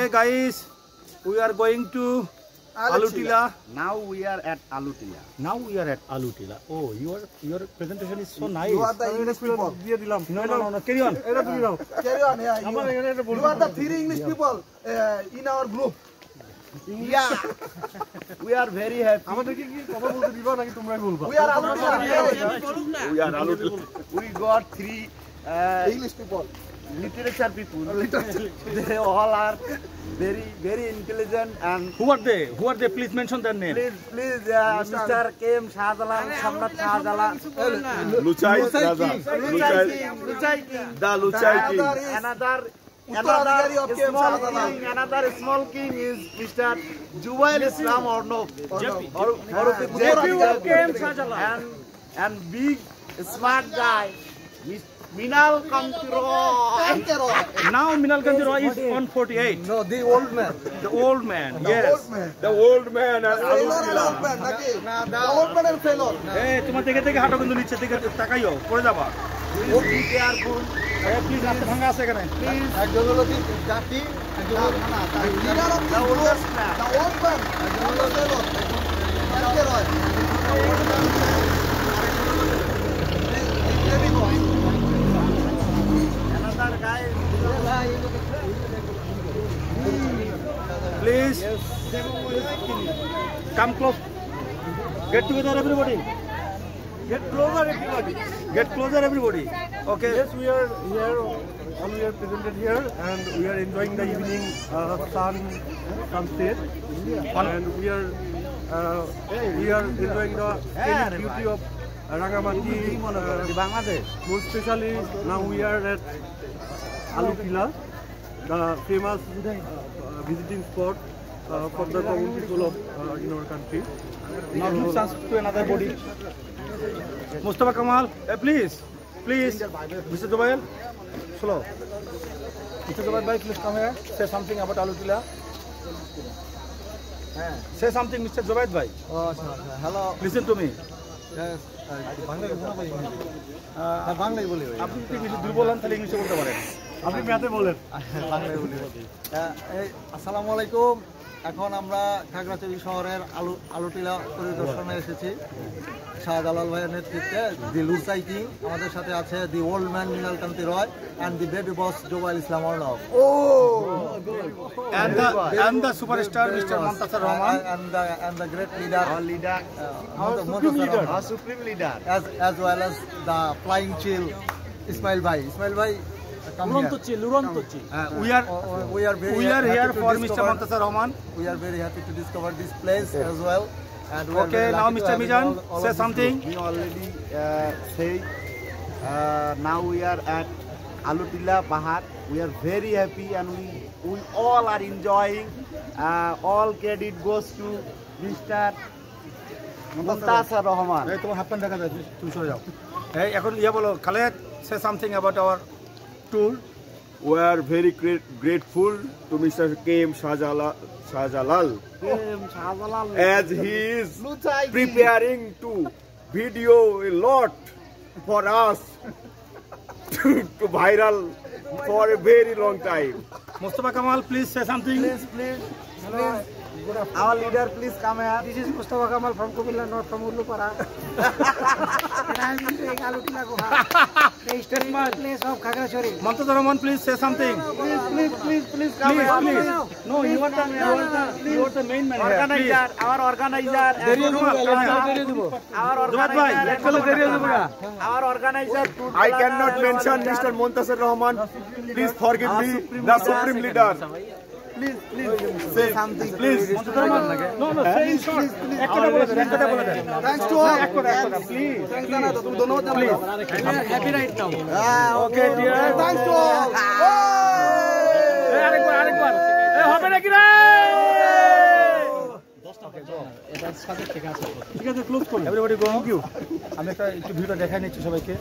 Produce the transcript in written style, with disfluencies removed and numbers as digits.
Okay, guys, we are going to Alutila. Now we are at Alutila. Now we are at Alutila. Oh, your presentation is so nice. You are the English people. No. Carry on. Carry on. Yeah, you are the three English people in our group. Yeah, we are very happy. We are Alutila. We are Alutila. We got three English people. literature people. They all are very intelligent and. Who are they? Please mention their name. Please, Mr. K.M. Shahjalan, Samrat Shahjalan, Luchai King. The Luchai King. Another small king is Mr. Jubail Islam Arnab. And big smart guy, Minal Kanti Roy. Now Minal Kanti Roy is on 48. No, the old man. The old man, yes. The old man and The old man and fellow. Hey, তোমার থেকে হাঁটো কিন্তু নিচে থেকে তাকাইও পড়ে যাবা। Be careful. Please রাস্তা ভাঙা আছে এখানে। একজন হলো জাতি, একজন হলো খানা। The old man. একজন হলো fellow. কালকে রয়। Another guy. Please come close. Get together, everybody. Get closer, everybody. Okay. Yes, we are here. We are presented here, and we are enjoying the evening sunset. And we are enjoying the scenic beauty of Rangamati. More especially, now we are at Alutila, the famous visiting spot for the common people of in our country. Now give chance to another body. Mustafa Kamal, please, Mr. Jubail, slow. Mr. Jubail, please come here. Say something about Alutila. Say something, Mr. Jubail bhai. Hello. Listen to me. Yes. বাংলায় শোনা পাই বাংলায় বলি আপনি যদি ইংলিশে দুর্বল হন তাহলে ইংলিশে বলতে পারেন। আপনি ম্যাথে বলেন। বাংলায় বলি। আসসালামু আলাইকুম। এখন আমরা খাগড়াছড়ি শহরের আলুটিলা পরিদর্শনে এসেছি শাহজালাল ভাইয়ের নেতৃত্বে। দি লুচাই কিং আমাদের সাথে আছে, দি ওল্ড ম্যান মিনাল কান্তি রয়, and the baby boss Jubail Islam Arnab. And the superstar Mr. Montasar Rahman, and the great leader, Our supreme leader, as well as the flying chill Ismail Bhai. we are here for Mr. Montasar Rahman. We are very happy to discover this place as well. And we Okay, now Mr. Mijan, say something. we already say. Now we are at Alutila Bahar. We are very happy and we all are enjoying. All credit goes to Mr. Montasar Rahman. এই তোমার half pant দেখা যায়, তুমি সরে যাও। এই এখন বলো Khaled, say something about our tour. We are very grateful to Mr. K.M. Shahjalal as he is preparing to video a lot for us to viral for a very long time. Mustafa Kamal, please say something. Please. Our leader, please come here. This is Mustafa Kamal from Kumilla, not from Ullupara. And I am entering Alutila Guha, the historic place of Khagrachari. Montasar Rahman, please say something. Please come here. Please. No, you are the main man here. Our organizer. I cannot mention Mr. Montasar Rahman. Please forgive me, the supreme leader. Please say something. Please. No, say in short. একটা বলে দেন। thanks to all. Please. Happy right now. Okay, dear. Thanks to all. আরেকবার। হবে নাকি রে? ঠিক আছে, close করুন। Everybody go. Thank you. আমি একটু ভিডিওটা দেখাই নিচ্ছি সবাইকে।